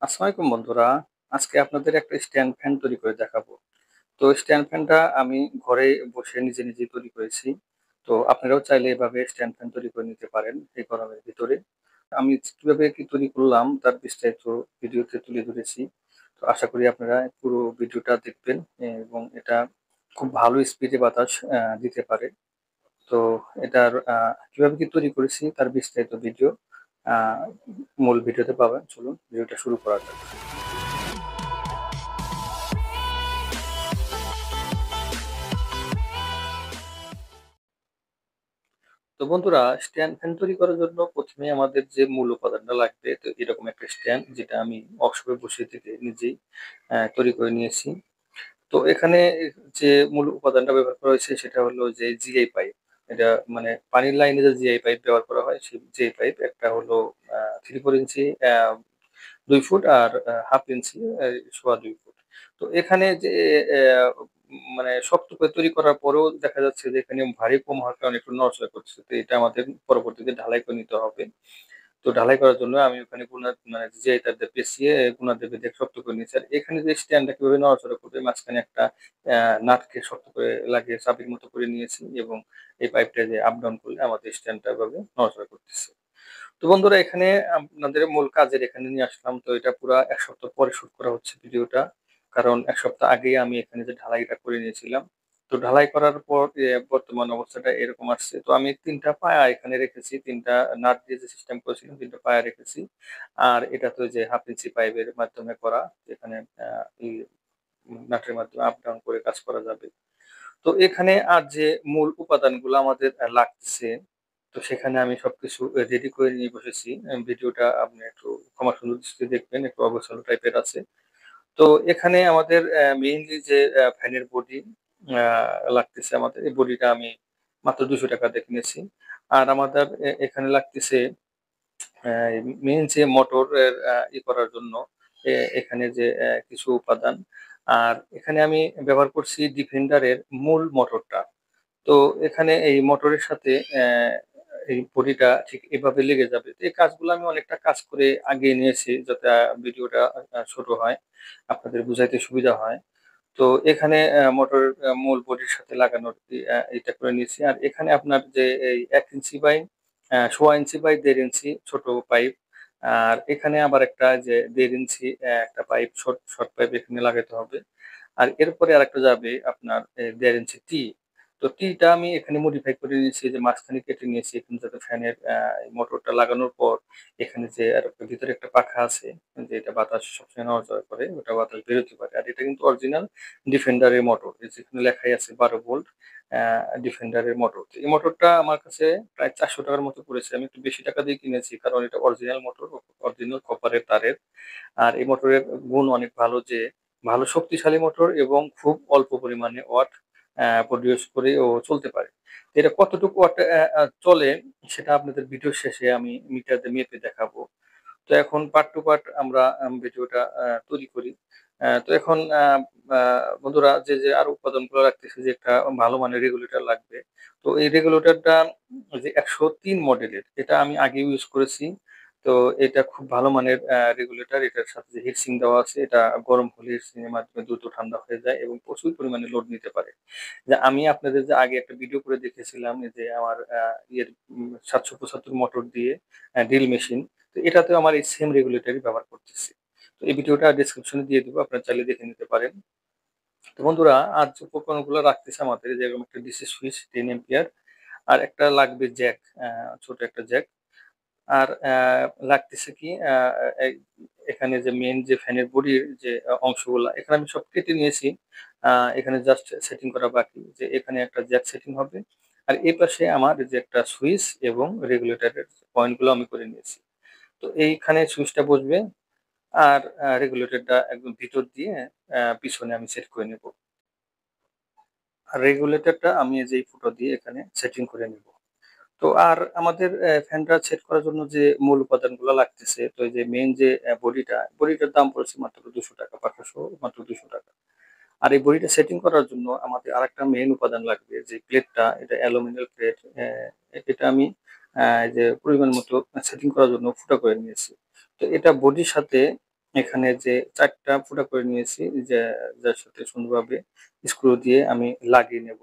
আসসালামু আলাইকুম বন্ধুরা। আজকে আপনাদের একটা স্ট্যান্ড ফ্যান তৈরি করে দেখাবো। তো স্ট্যান্ড ফ্যানটা আমি ঘরে বসে নিজে তৈরি করেছি। তো আপনারাও চাইলে এভাবে স্ট্যান্ড ফ্যান তৈরি করে নিতে পারেন এই গরমের ভিতরে। আমি কিভাবে কি তৈরি করলাম তার বিস্তারিত ভিডিওতে তুলে ধরেছি। তো আশা করি আপনারা পুরো ভিডিওটা দেখবেন এবং এটা খুব ভালো স্পিডে বাতাস দিতে পারে। তো এটার কিভাবে কি তৈরি করেছি তার বিস্তারিত ভিডিও আ মূল ভিডিওতে পাবেন। চলুন ভিডিওটা শুরু করা যাক। তো বন্ধুরা, স্ট্যান্ড ফ্যান তৈরি করার জন্য ১ম এ আমাদের যে মূল উপাদানটা লাগবে, তো এরকম একটা স্ট্যান্ড যেটা আমি ওয়ার্কশপে বসে থেকে নিজেই তৈরি করে নিয়েছি। তো এখানে যে মূল উপাদানটা ব্যবহার করা হয়েছে সেটা হলো যে জিআই পাইপ। এটা মানে পানির লাইনে যে জিআই পাইপ ব্যবহার করা হয় সেই জিআই পাইপ একটা হলো 3/4 ইঞ্চি ২ ফুট আর 1/2 ইঞ্চি ২.৫ ফুট। তো এখানে যে মানে শক্ত করে তৈরি করার পরেও দেখা যাচ্ছে যে এখানে ভারী কম হওয়ার কারণে একটু নড়াচড়া করতেছে। তো এটা আমাদের পরবর্তীতে ঢালাই করে নিতে হবে। তো ঢালাই করার জন্য আমি ওখানে গুনা মানে যেই তার দিয়ে পেঁচিয়ে গুনা দিয়ে বেঁধে শক্ত করে নিয়েছি। আর এখানে যে স্ট্যান্ডটা কিভাবে নড়াচড়া করবে মাঝখানে একটা নাটকে শক্ত করে লাগিয়ে চাবির মতো করে নিয়েছি এবং এই পাইপটা যে আপ ডাউন করলে আমাদের স্ট্যান্ডটা এভাবে নড়াচড়া করতেছে। তো বন্ধুরা, এখানে আপনাদের মূল কাজের এখানে নিয়ে আসলাম। তো এটা পুরা ১ সপ্তাহ পরে শুট করা হচ্ছে ভিডিওটা। কারণ ১ সপ্তাহ আগেই আমি এখানে যে ঢালাইটা করে নিয়েছিলাম। তো ঢালাই করার পর বর্তমান অবস্থাটা এরকম আসছে। তো আমি ৩ টা পায়া এখানে রেখেছি। ৩ টা নাট দিয়ে যে সিস্টেম করেছিলাম ৩ টা পায়া রেখেছি। আর এটা তো যে 1/2 ইঞ্চি পাইপের মাধ্যমে করা। যেখানে ই নাটের মাধ্যমে আপ ডাউন করে কাজ করা যাবে। তো এখানে আর যে মূল উপাদানগুলো আমাদের লাগছে, তো সেখানে আমি সবকিছু রেডি করে নিয়ে বসেছি। ভিডিওটা আপনি একটু ক্ষমা সুন্দর দৃষ্টিতে দেখবেন, একটু অগোছালো টাইপের আছে। তো এখানে আমাদের মেইনলি যে ফ্যানের বডি আ লাগতেছে আমাদের। এই বডিটা আমি মাত্র ৳২০০ দিয়ে কিনেছি। আর আমাদের এখানে লাগতেছে অ্যা মেইন যে মোটরের করার জন্য এখানে যে কিছু উপাদান। আর এখানে আমি ব্যবহার করছি ডিফেন্ডারের মূল মোটরটা। তো এখানে এই মোটরের সাথে এই বডিটা ঠিক এভাবে লেগে যাবে। তো এই কাজগুলো আমি অনেকটা কাজ করে আগিয়ে নিয়েছি যাতে ভিডিওটা ছোট হয়, আপনাদের বুঝাইতে সুবিধা হয়। তো এখানে মোটরের মূল বডির সাথে লাগানোর এইটা করে নিয়েছি। আর এখানে আপনার যে এই ১ ইঞ্চি বাই ১.৫ ইঞ্চি বাই ১.৫ ইঞ্চি ছোট পাইপ। আর এখানে আবার একটা যে ১.৫ ইঞ্চি একটা পাইপ শর্ট পাইপ এখানে লাগাতে হবে। আর এরপরে আরেকটা যাবে আপনার ১.৫ ইঞ্চি টি। তো টিটা আমি এখানে মডিফাই করে নিয়েছি যে মাঝখানে কেটে নিয়েছি এখানে যাতে ফ্যানের মোটরটা লাগানোর পর এখানে যে আরেকটা ভিতরে একটা পাখা আছে যে এটা বাতাস সবসময় নড়াচড়া করে ওটা বাতাস বেরোতে পারে। আর এটা কিন্তু অরিজিনাল ডিফেন্ডারের মোটর। এই যেখানে লেখাই আছে ১২ ভোল্ট অ্যা ডিফেন্ডারের মোটর। তো এই মোটরটা আমার কাছে প্রায় ৳৪০০ র মতো পড়েছে। আমি একটু বেশি টাকা দিয়ে কিনেছি কারণ এটা অরিজিনাল মোটর, অরিজিনাল কপারের তারের। আর এই মোটরের গুণ অনেক ভালো যে ভালো শক্তিশালী মোটর এবং খুব অল্প পরিমাণে ওয়াট প্রডিউস করে ও চলতে পারে। তো এটা কতটুকু ওয়াট অ্যা আ চলে সেটা আপনাদের ভিডিওর শেষে আমি মিটার দিয়ে মেপে দেখাবো। তো এখন পার্ট টু পার্ট আমরা ভিডিওটা তৈরি করি। তো এখন আ বন্ধুরা যে আরো উপাদানগুলো রাখতেছি যে একটা ভালো মানের রেগুলেটর লাগবে। তো এই রেগুলেটরটা যে ১০৩ মডেলের এটা আমি আগে ইউজ করেছি। তো এটা খুব ভালো মানের রেগুলেটর। এটার সাথে যে হিট সিঙ্ক দেওয়া আছে এটা গরম হলে হিট সিঙ্ক এর মাধ্যমে দ্রুত ঠান্ডা হয়ে যায় এবং প্রচুর পরিমাণে লোড নিতে পারে। যে আমি আপনাদের যে আগে একটা ভিডিও করে দেখেছিলাম এই যে আমার ইয়ের ৭৭৫ মোটর দিয়ে ড্রিল মেশিন। তো এটাতেও আমার এই সেম রেগুলেটরই ব্যবহার করতেছি। তো এই ভিডিওটা ডেসক্রিপশনে দিয়ে দিব। আপনারা চাইলে দেখে নিতে পারেন। তো বন্ধুরা, আর যে উপকরণগুলো রাখতেছে আমাদের যেরকম একটা ডিসি সুইচ 10 অ্যাম্পিয়ার আর একটা লাগবে জ্যাক, ছোট একটা জ্যাক। আর লাগতেছে কি এই এখানে যে মেইন যে ফ্যানের বডির যে অংশগুলা এখানে আমি সব কেটে নিয়েছি। আ এখানে জাস্ট সেটিং করা বাকি। যে এখানে একটা জ্যাক সেটিং হবে। আর এই পাশে আমার যে একটা সুইচ এবং রেগুলেটরের পয়েন্টগুলো আমি করে নিয়েছি। তো এইখানে সুইচটা বসবে আর রেগুলেটরটা একদম ভিতর দিয়ে পিছনে আমি সেট করে নেব। আর রেগুলেটরটা আমি এই যে এই ফুটো দিয়ে এখানে সেটিং করে নেব। তো আর আমাদের ফ্যানটা সেট করার জন্য যে মূল উপাদানগুলো লাগতেছে, তো এই যে মেইন যে বডিটার দাম পড়েছে মাত্র ৳২০০ পাখাসহ মাত্র ৳২০০। আর এই বডিটা সেটিং করার জন্য আমাদের আরেকটা মেইন উপাদান লাগবে যে প্লেটটা, এটা অ্যালুমিনিয়াম প্লেট। এটা আমি এই যে পরিমাণ মতো সেটিং করার জন্য ফুটা করে নিয়েছি। তো এটা বডির সাথে এখানে যে 4টা ফুটা করে নিয়েছি, যার সাথে সুন্দরভাবে স্ক্রু দিয়ে আমি লাগিয়ে নেব।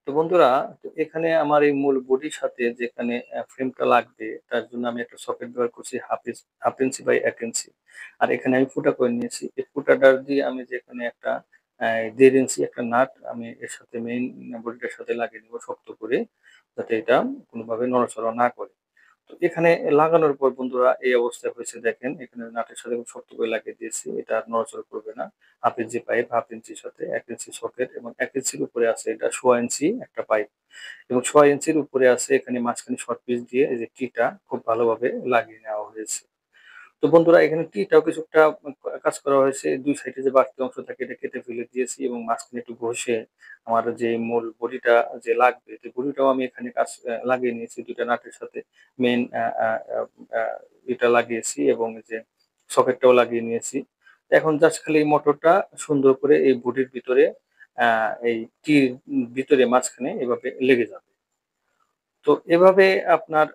তো বন্ধুরা, তো এখানে আমার এই মূল বডির সাথে যেখানে ফ্রেমটা লাগবে তার জন্য আমি একটা সকেট ব্যবহার করছি হাফ ইঞ্চি বাই 1 ইঞ্চি। আর এখানে আমি ফুটা করে নিয়েছি। এই ফুটাটা দিয়ে আমি যেখানে একটা 1.5 ইঞ্চি একটা নাট আমি এর সাথে মেইন বডিটার সাথে লাগিয়ে দেব শক্ত করে, যাতে এটা কোনোভাবে নড়াচড়া না করে। তো এখানে লাগানোর পর বন্ধুরা এই অবস্থায় হয়েছে দেখেন, এখানে নাটের সাথে খুব শক্ত করে লাগিয়ে দিয়েছি। এটা আর নড়াচড়া করবে না। হাফ ইঞ্চি পাইপ, হাফ ইঞ্চির সাথে 1 ইঞ্চি সকেট এবং 1 ইঞ্চির উপরে আছে এটা 1.5 ইঞ্চি একটা পাইপ এবং 1.5 ইঞ্চির উপরে আছে এখানে মাঝখানে শর্ট পিস দিয়ে এই যে টিটা খুব ভালোভাবে লাগিয়ে নেওয়া হয়েছে। তো বন্ধুরা, এখানে টিটাও কিছুটা কাজ করা হয়েছে। 2 সাইডে যে বাড়তি অংশ থাকে এটা কেটে ফেলে দিয়েছি এবং মাঝখানে একটু ঘষে আমার যে মূল বডিটা যে লাগবে, তো বডিটাও আমি এখানে কাজ লাগিয়ে নিয়েছি 2 টা নাটের সাথে। মেইন আ আ আ আ এটা লাগিয়েছি এবং এই যে সকেটটাও লাগিয়ে নিয়েছি। এখন জাস্ট খালি এই মোটরটা সুন্দর করে এই বডির ভিতরে আ এই টির ভিতরে মাঝখানে এভাবে লেগে যাবে। তো এভাবে আপনার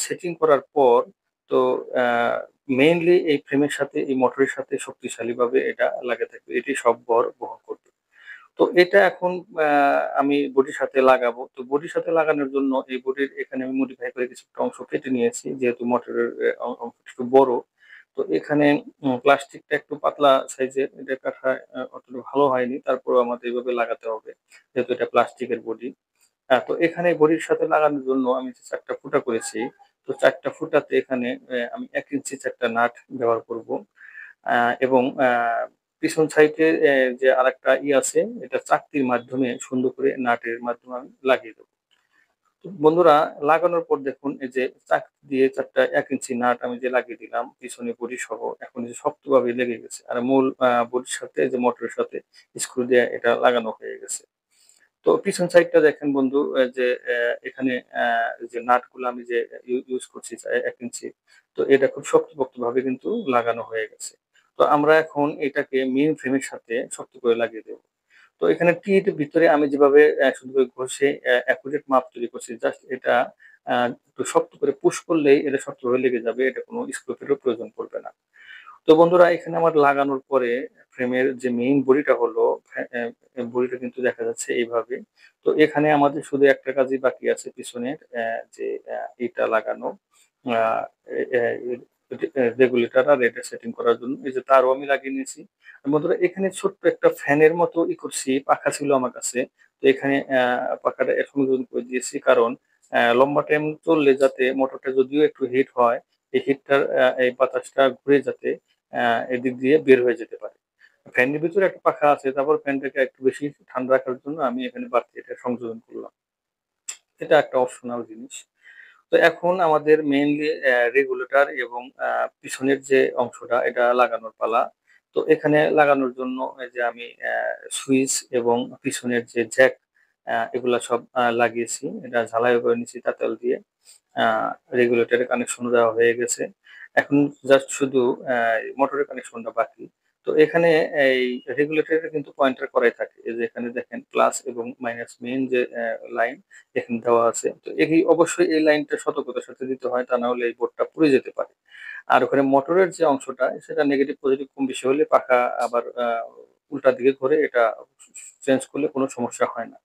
সেটিং করার পর তো আ মেইনলি এই ফ্রেমের সাথে এই মোটরের সাথে শক্তিশালীভাবে এটা লাগা থাকবে। এটি সব ভর বহন করবে। তো এটা এখন আ আমি বডির সাথে লাগাবো। তো বডির সাথে লাগানোর জন্য এই বডির এখানে আমি মডিফাই করে কিছুটা অংশ কেটে নিয়েছি। যেহেতু মোটরের অংশটা একটু বড়। তো এখানে প্লাস্টিকটা একটু পাতলা সাইজের, এটা কাটা অতটা ভালো হয়নি। তারপরেও আমাদের এভাবে লাগাতে হবে। যেহেতু এটা প্লাস্টিকের বডি। তো এখানে বডির সাথে লাগানোর জন্য আমি যে ৪ টা ফুটা করেছি, তো ৪ টা ফুটাতে এখানে আমি ১ ইঞ্চি ৪ টা নাট ব্যবহার করব। এবং পিছন সাইডে যে আরেকটা আছে, এটা চাকতির মাধ্যমে সুন্দর করে নাটের মাধ্যমে আমি লাগিয়ে দেব। তো বন্ধুরা, লাগানোর পর দেখুন এই যে চাকতি দিয়ে ৪ টা ১ ইঞ্চি নাট আমি যে লাগিয়ে দিলাম পিছনে বডি সহ, এখন যে শক্তভাবে লেগে গেছে। আর মূল বডির সাথে যে মোটরের সাথে স্ক্রু দিয়ে এটা লাগানো হয়ে গেছে। তো পিছন সাইডটা দেখেন বন্ধু, যে এখানে যে নাটগুলো আমি যে ইউজ করছি ১ ইঞ্চি। তো এটা খুব শক্তপোক্তভাবে কিন্তু লাগানো হয়ে গেছে। তো আমরা এখন এটাকে মেইন ফ্রেমের সাথে শক্ত করে লাগিয়ে দেব। তো এখানে টির ভিতরে আমি যেভাবে সুন্দর করে ঘষে অ্যাকুরেট মাপ তৈরি করছি, জাস্ট এটা আ একটু শক্ত করে পুশ করলেই এটা শক্তভাবে লেগে যাবে। এটা কোনো স্ক্রু ফিটেরও প্রয়োজন পড়বে না। তো বন্ধুরা, এখানে আমার লাগানোর পরে ফ্রেমের যে মেইন বডিটা হলো, বডিটা কিন্তু দেখা যাচ্ছে এইভাবে। তো এখানে আমাদের শুধু একটা কাজই বাকি আছে পিছনের যে ইটা লাগানো, আ এ এ রেগুলেটর আর এটা সেটিং করার জন্য। এই যে তারও আমি লাগিয়ে নিয়েছি। বন্ধুরা, এখানে ছোট্ট একটা ফ্যানের মতো করছি, পাখা ছিল আমার কাছে। তো এখানে পাখাটা সংযোজন করে দিয়েছি, কারণ লম্বা টাইম চললে যাতে মোটরটা যদিও একটু হিট হয়, এই হিটটার এই বাতাসটা ঘুরে যাতে আ এদিক দিয়ে বের হয়ে যেতে পারে। ফ্যানের ভিতরে একটা পাখা আছে, তারপর ফ্যানটাকে একটু বেশি ঠান্ডা রাখার জন্য আমি এখানে বাড়তি এটা সংযোজন করলাম। এটা একটা অপশনাল জিনিস। তো এখন আমাদের মেইনলি রেগুলেটর এবং পিছনের যে অংশটা এটা লাগানোর পালা। তো এখানে লাগানোর জন্য এই যে আমি সুইচ এবং পিছনের যে জ্যাক এগুলা সব লাগিয়েছি। এটা ঝালাইও করে নিয়েছি তাতাল দিয়ে। আ রেগুলেটরের কানেকশন দেওয়া হয়ে গেছে। এখন জাস্ট শুধু মোটরের কানেকশনটা বাকি। তো এখানে এই রেগুলেটরের কিন্তু পয়েন্টার করাই থাকে। এই যে এখানে দেখেন প্লাস এবং মাইনাস মেইন যে লাইন এখানে দেওয়া আছে। তো অবশ্যই এই লাইনটা সতর্কতার সাথে দিতে হয়, তা না হলে এই বোর্ডটা পুড়ে যেতে পারে। আর ওখানে মোটরের যে অংশটা সেটা নেগেটিভ পজিটিভ কম বেশি হলে পাখা আবার উল্টা দিকে ঘুরে এটা চেঞ্জ করলে কোনো সমস্যা হয় না।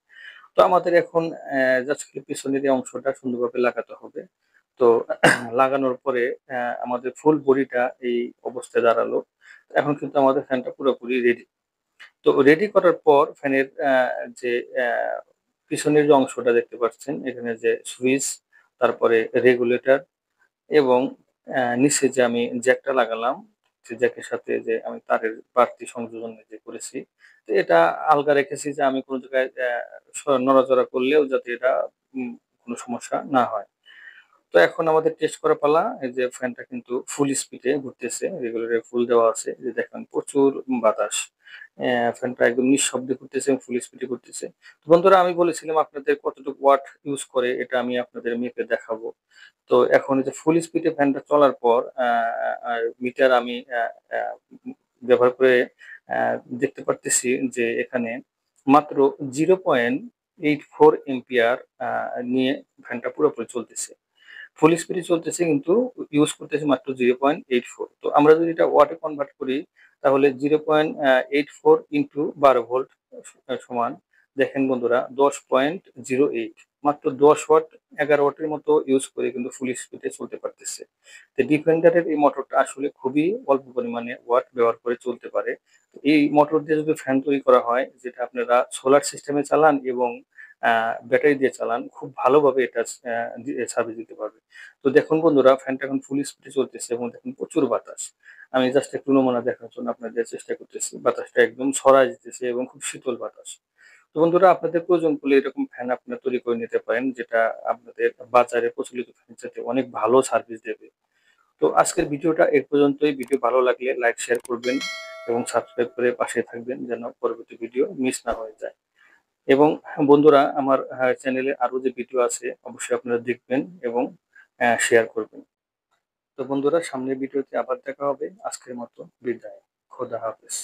তো আমাদের এখন জাস্ট খালি পিছনের এই অংশটা সুন্দরভাবে লাগাতে হবে। তো লাগানোর পরে আমাদের ফুল বডিটা এই অবস্থায় দাঁড়ালো। এখন কিন্তু আমাদের ফ্যানটা পুরোপুরি রেডি। তো রেডি করার পর ফ্যানের যে অ্যা পিছনের যে অংশটা দেখতে পাচ্ছেন, এখানে যে সুইচ, তারপরে রেগুলেটর এবং নিচে যে আমি জ্যাকটা লাগালাম, যে জ্যাকের সাথে যে আমি তারের বাড়তি সংযোজন যে করেছি। তো এটা আলগা রেখেছি যে আমি কোন জায়গায় নড়াচড়া করলেও যাতে এটা কোনো সমস্যা না হয়। তো এখন আমাদের টেস্ট করা পালা। এই যে ফ্যানটা কিন্তু ফুল স্পিডে ঘুরতেছে। রেগুলেটর ফুল দেওয়া আছে। এই যে দেখেন প্রচুর বাতাস। ফ্যানটা একদম নিঃশব্দে ঘুরতেছে এবং ফুল স্পিডে ঘুরতেছে। তো বন্ধুরা, আমি বলেছিলাম আপনাদের কতটুকু ওয়াট ইউজ করে এটা আমি আপনাদের মেপে দেখাবো। তো এখন এই যে ফুল স্পিডে ফ্যানটা চলার পর আর মিটার আমি আ উম ব্যবহার করে আ দেখতে পারতেছি যে এখানে মাত্র 0.84 এম্পিয়ার নিয়ে ফ্যানটা পুরোপুরি চলতেছে। ফুল স্পিডে চলতেছে কিন্তু ইউজ করতেছি মাত্র 0.84। তো আমরা যদি এটা ওয়াটে কনভার্ট করি তাহলে 0.84 ইন্টু 12 ভোল্ট সমান, দেখেন বন্ধুরা, 10.08, মাত্র 10 ওয়াট 11 ওয়াটের মতো ইউজ করে কিন্তু ফুল স্পিডে চলতে পারতেছে। তো ডিফেন্ডারের এই মোটরটা আসলে খুবই অল্প পরিমাণে ওয়াট ব্যবহার করে চলতে পারে। এই মোটর দিয়ে যদি ফ্যান তৈরি করা হয়, যেটা আপনারা সোলার সিস্টেমে চালান এবং ব্যাটারি দিয়ে চালান, খুব ভালোভাবে এটা সার্ভিস দিতে পারবে। তো দেখুন বন্ধুরা, ফ্যানটা এখন ফুল স্পিডে চলতেছে এবং দেখুন প্রচুর বাতাস। আমি জাস্ট একটু নমুনা দেখার জন্য আপনাদের চেষ্টা করতেছি। বাতাসটা একদম ছড়ায় যেতেছে এবং খুব শীতল বাতাস। তো বন্ধুরা, আপনাদের প্রয়োজন পড়লে এরকম ফ্যান আপনারা তৈরি করে নিতে পারেন, যেটা আপনাদের বাজারে প্রচলিত ফ্যানের চাইতে অনেক ভালো সার্ভিস দেবে। তো আজকের ভিডিওটা এ পর্যন্তই। ভিডিও ভালো লাগলে লাইক, শেয়ার করবেন এবং সাবস্ক্রাইব করে পাশে থাকবেন যেন পরবর্তী ভিডিও মিস না হয়ে যায়। এবং বন্ধুরা, আমার চ্যানেলে আরো যে ভিডিও আছে অবশ্যই আপনারা দেখবেন এবং শেয়ার করবেন। তো বন্ধুরা, সামনের ভিডিওতে আবার দেখা হবে। আজকের মতো বিদায়। খোদা হাফেজ।